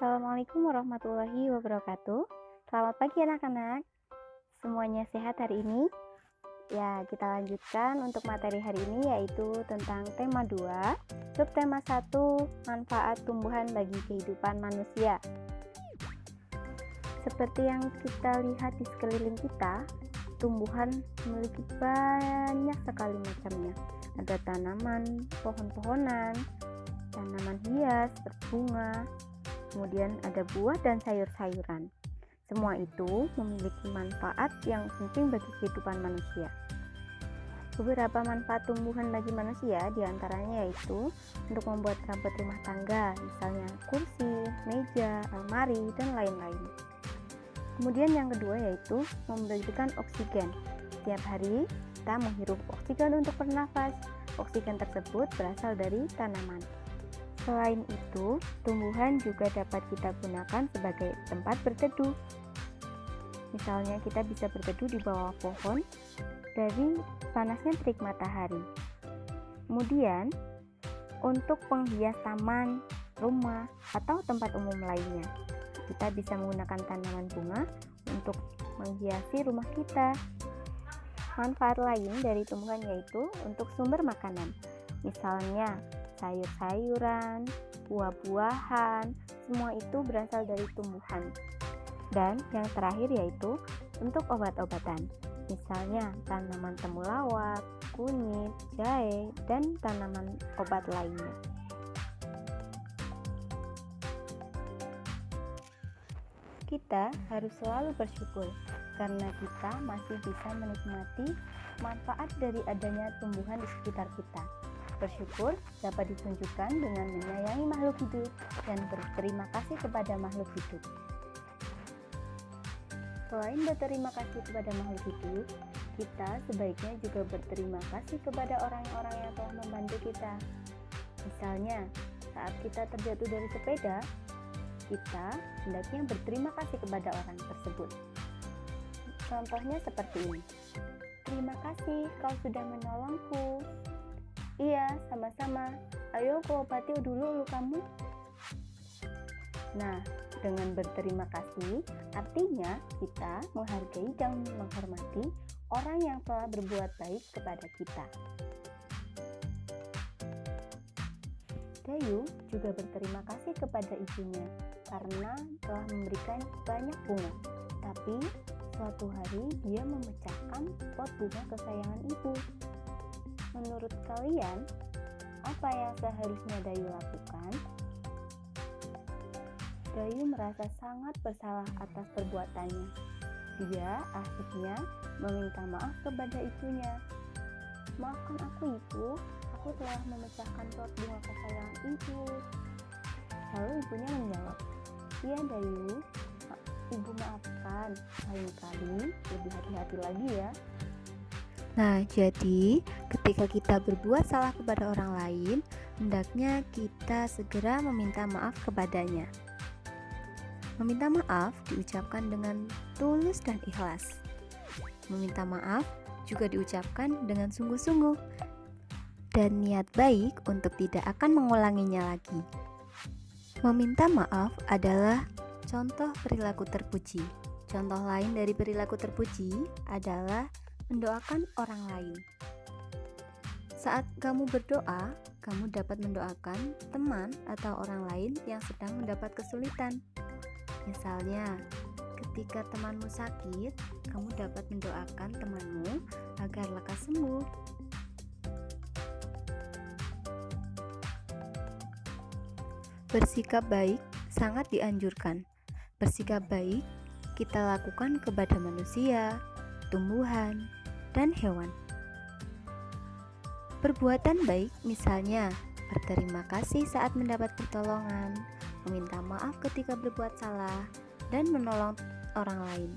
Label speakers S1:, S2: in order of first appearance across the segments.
S1: Assalamualaikum warahmatullahi wabarakatuh. Selamat pagi anak-anak. Semuanya sehat hari ini? Ya, kita lanjutkan untuk materi hari ini yaitu tentang tema 2, subtema 1, manfaat tumbuhan bagi kehidupan manusia. Seperti yang kita lihat di sekeliling kita, tumbuhan memiliki banyak sekali macamnya. Ada tanaman, pohon-pohonan, tanaman hias, berbunga, kemudian ada buah dan sayur-sayuran. Semua itu memiliki manfaat yang penting bagi kehidupan manusia. Beberapa manfaat tumbuhan bagi manusia diantaranya yaitu untuk membuat perabot rumah tangga, misalnya kursi, meja, almari, dan lain-lain. Kemudian yang kedua yaitu memberikan oksigen. Setiap hari kita menghirup oksigen untuk bernafas. Oksigen tersebut berasal dari tanaman. Selain itu, tumbuhan juga dapat kita gunakan sebagai tempat berteduh. Misalnya kita bisa berteduh di bawah pohon dari panasnya terik matahari. Kemudian, untuk penghias taman, rumah, atau tempat umum lainnya, kita bisa menggunakan tanaman bunga untuk menghiasi rumah kita. Manfaat lain dari tumbuhan yaitu untuk sumber makanan. Misalnya, sayur-sayuran, buah-buahan, semua itu berasal dari tumbuhan. Dan yang terakhir yaitu untuk obat-obatan. Misalnya tanaman temulawak, kunyit, jahe, dan tanaman obat lainnya. Kita harus selalu bersyukur karena kita masih bisa menikmati manfaat dari adanya tumbuhan di sekitar kita. Bersyukur dapat ditunjukkan dengan menyayangi makhluk hidup dan berterima kasih kepada makhluk hidup. Selain berterima kasih kepada makhluk hidup, kita sebaiknya juga berterima kasih kepada orang-orang yang telah membantu kita. Misalnya, saat kita terjatuh dari sepeda, kita hendaknya berterima kasih kepada orang tersebut. Contohnya seperti ini. Terima kasih kau sudah menolongku. Iya, sama-sama. Ayo kau obati dulu lukamu. Nah, dengan berterima kasih, artinya kita menghargai dan menghormati orang yang telah berbuat baik kepada kita. Dayu juga berterima kasih kepada ibunya karena telah memberikan banyak bunga. Tapi, suatu hari dia memecahkan pot bunga kesayangan ibu. Menurut kalian, apa yang seharusnya Dayu lakukan? Dayu merasa sangat bersalah atas perbuatannya. Dia akhirnya meminta maaf kepada ibunya. Maafkan aku ibu, aku telah memecahkan pot bunga kesayangan ibu. Lalu ibunya menjawab, iya Dayu, ibu maafkan, lain kali lebih hati-hati lagi ya. Nah, jadi ketika kita berbuat salah kepada orang lain, hendaknya kita segera meminta maaf kepadanya. Meminta maaf diucapkan dengan tulus dan ikhlas. Meminta maaf juga diucapkan dengan sungguh-sungguh dan niat baik untuk tidak akan mengulanginya lagi. Meminta maaf adalah contoh perilaku terpuji. Contoh lain dari perilaku terpuji adalah mendoakan orang lain. Saat kamu berdoa, kamu dapat mendoakan teman atau orang lain yang sedang mendapat kesulitan. Misalnya, ketika temanmu sakit, kamu dapat mendoakan temanmu agar lekas sembuh. Bersikap baik sangat dianjurkan. Bersikap baik kita lakukan kepada manusia, tumbuhan, dan hewan. Perbuatan baik misalnya berterima kasih saat mendapat pertolongan, meminta maaf ketika berbuat salah, dan menolong orang lain.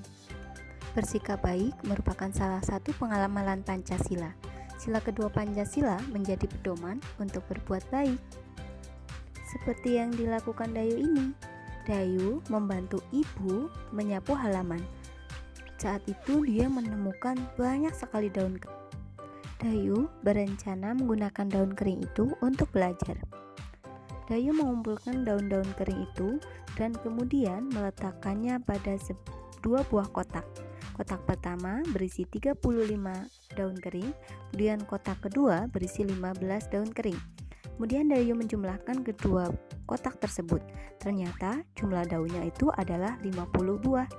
S1: Bersikap baik merupakan salah satu pengamalan Pancasila. Sila kedua Pancasila menjadi pedoman untuk berbuat baik. Seperti yang dilakukan Dayu ini, Dayu membantu ibu menyapu halaman. Saat itu dia menemukan banyak sekali daun kering. Dayu berencana menggunakan daun kering itu untuk belajar. Dayu mengumpulkan daun-daun kering itu dan kemudian meletakkannya pada dua buah kotak. Kotak pertama berisi 35 daun kering, kemudian kotak kedua berisi 15 daun kering. Kemudian Dayu menjumlahkan kedua kotak tersebut. Ternyata jumlah daunnya itu adalah 50 buah.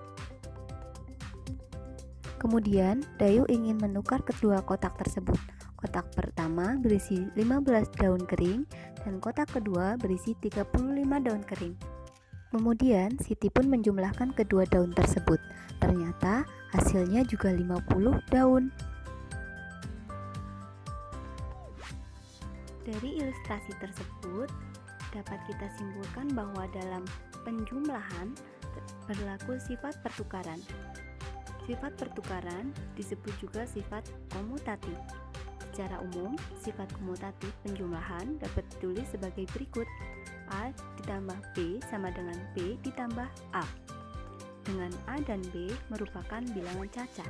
S1: Kemudian Dayu ingin menukar kedua kotak tersebut. Kotak pertama berisi 15 daun kering dan kotak kedua berisi 35 daun kering. Kemudian Siti pun menjumlahkan kedua daun tersebut. Ternyata hasilnya juga 50 daun. Dari ilustrasi tersebut dapat kita simpulkan bahwa dalam penjumlahan berlaku sifat pertukaran. Sifat pertukaran disebut juga sifat komutatif. Secara umum, sifat komutatif penjumlahan dapat ditulis sebagai berikut. A ditambah B sama dengan B ditambah A. Dengan A dan B merupakan bilangan cacah.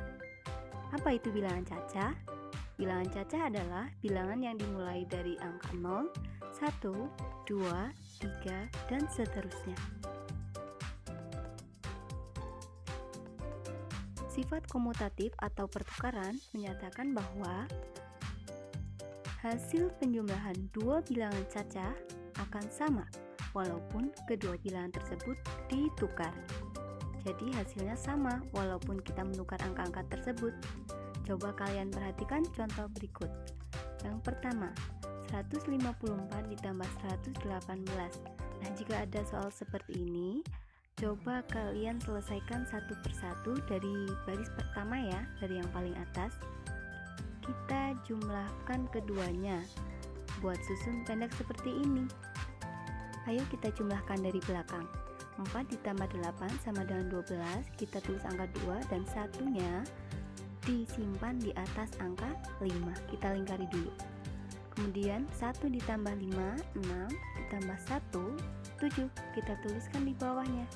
S1: Apa itu bilangan cacah? Bilangan cacah adalah bilangan yang dimulai dari angka 0, 1, 2, 3, dan seterusnya. Sifat komutatif atau pertukaran menyatakan bahwa hasil penjumlahan dua bilangan cacah akan sama walaupun kedua bilangan tersebut ditukar. Jadi hasilnya sama walaupun kita menukar angka-angka tersebut. Coba kalian perhatikan contoh berikut. Yang pertama, 154 ditambah 118. Nah, jika ada soal seperti ini, coba kalian selesaikan satu persatu dari baris pertama ya, dari yang paling atas. Kita jumlahkan keduanya buat susun pendek seperti ini. Ayo kita jumlahkan dari belakang. 4 ditambah 8 sama dengan 12. Kita tulis angka 2 dan satunya disimpan di atas angka 5. Kita lingkari dulu. Kemudian 1 ditambah 5, 6 ditambah 1, 7. Kita tuliskan di bawahnya.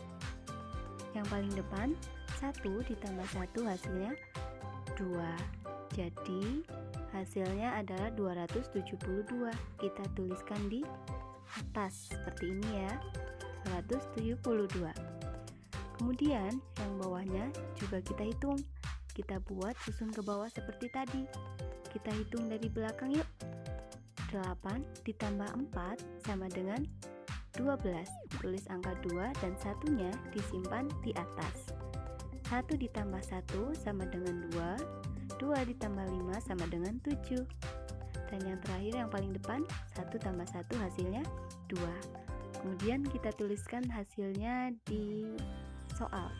S1: Yang paling depan 1 ditambah 1 hasilnya 2. Jadi hasilnya adalah 272. Kita tuliskan di atas seperti ini ya, 272. Kemudian yang bawahnya juga kita hitung. Kita buat susun ke bawah seperti tadi. Kita hitung dari belakang yuk. 8 ditambah 4 sama dengan 12. Tulis angka 2 dan satunya disimpan di atas. 1 ditambah 1 sama dengan 2. 2 ditambah 5 sama dengan 7. Dan yang terakhir yang paling depan 1 tambah 1 hasilnya 2. Kemudian kita tuliskan hasilnya di soal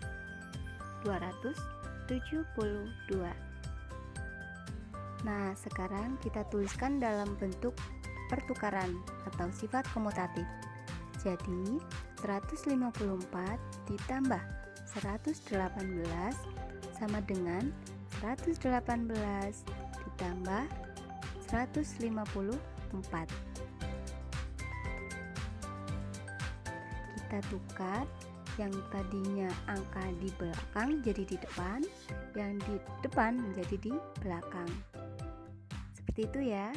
S1: 272. Nah, sekarang kita tuliskan dalam bentuk pertukaran atau sifat komutatif. Jadi 154 ditambah 118 sama dengan 118 ditambah 154. Kita tukar, yang tadinya angka di belakang jadi di depan, yang di depan menjadi di belakang. Seperti itu ya.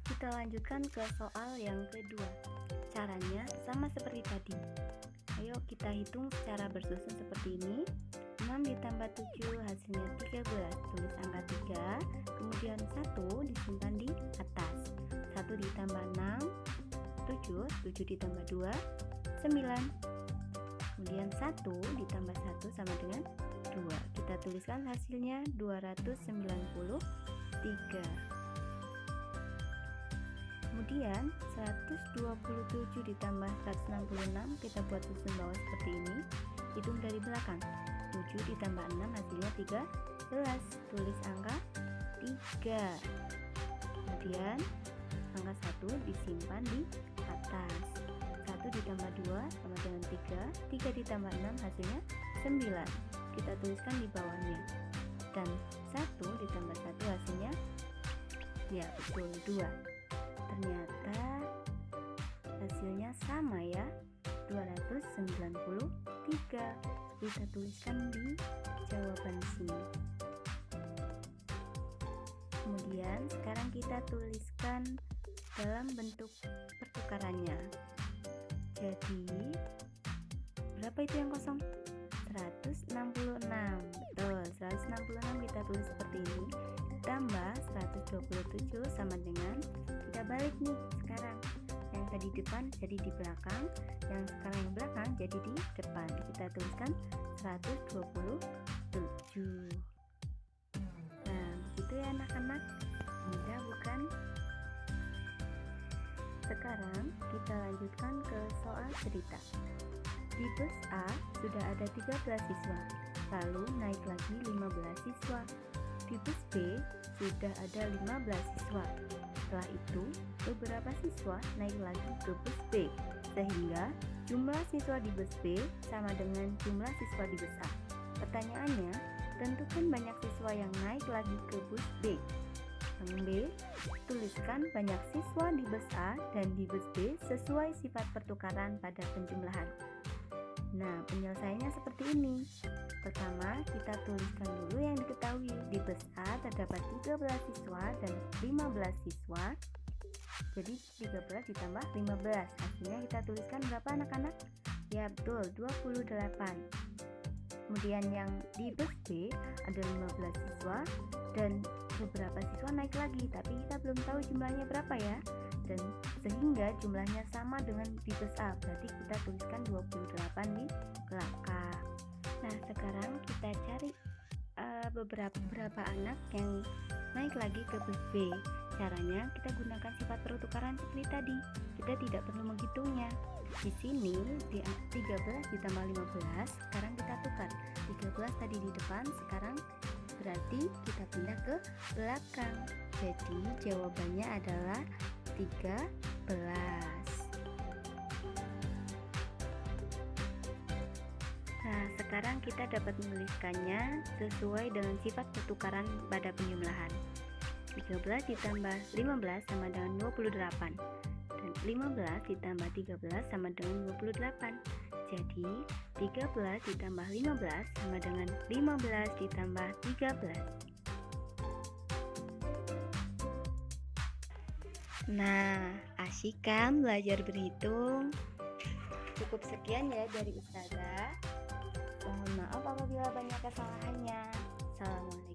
S1: Kita lanjutkan ke soal yang kedua. Caranya sama seperti tadi. Ayo kita hitung secara bersusun seperti ini. 6 ditambah 7 hasilnya 13. Tulis angka 3, kemudian 1 disimpan di atas. 1 ditambah 6, 7. 7 ditambah 2, 9. Kemudian 1 ditambah 1 sama dengan 2. Kita tuliskan hasilnya 293. Kemudian 127 ditambah 166 kita buat susun bawah seperti ini. Hitung dari belakang. 7 ditambah 6 hasilnya 13. Tulis angka 3. Kemudian angka 1 disimpan di atas. 1 ditambah 2 sama dengan 3. 3 ditambah 6 hasilnya 9. Kita tuliskan di bawahnya. Dan 1 ditambah 1 hasilnya ya betul 2. Ternyata hasilnya sama ya, 293. kita tuliskan di jawaban sini. Kemudian sekarang kita tuliskan dalam bentuk pertukarannya. Jadi berapa itu yang kosong? 166. Betul, 166 kita tulis seperti ini. Tambah 127 sama dengan, kita balik nih sekarang. Yang tadi depan jadi di belakang, yang sekarang yang belakang jadi di depan. Kita tuliskan 127. Nah, begitu ya anak-anak. Mudah bukan? Sekarang kita lanjutkan ke soal cerita. Di bus A sudah ada 13 siswa, lalu naik lagi 15 siswa. Di bus B sudah ada 15 siswa. Setelah itu, beberapa siswa naik lagi ke bus B, sehingga jumlah siswa di bus B sama dengan jumlah siswa di bus A. Pertanyaannya, tentukan banyak siswa yang naik lagi ke bus B. Yang B, tuliskan banyak siswa di bus A dan di bus B sesuai sifat pertukaran pada penjumlahan. Nah, penyelesaiannya seperti ini. Pertama, kita tuliskan dulu yang diketahui. Di bus A terdapat 13 siswa dan 15 siswa. Jadi 13 ditambah 15. Hasilnya kita tuliskan berapa anak-anak? Ya betul, 28. Kemudian yang di bus B ada 15 siswa dan beberapa siswa naik lagi, tapi kita belum tahu jumlahnya berapa ya. Dan sehingga jumlahnya sama dengan di bus A, berarti kita tuliskan 28 di belakang. Nah, sekarang kita cari beberapa anak yang naik lagi ke bus B. Caranya kita gunakan sifat pertukaran seperti tadi. Kita tidak perlu menghitungnya. Di sini di 13 ditambah 15, sekarang kita tukar. 13 tadi di depan, sekarang berarti kita pindah ke belakang. Jadi jawabannya adalah 13. Nah, sekarang kita dapat menuliskannya sesuai dengan sifat pertukaran pada penjumlahan. 13 ditambah 15 sama dengan 28. Dan 15 ditambah 13 sama dengan 28. Jadi 13 ditambah 15 sama dengan 15 ditambah 13. Nah, asyik kan belajar berhitung? Cukup sekian ya dari Ustazah. Mohon maaf apabila banyak kesalahannya. Assalamualaikum.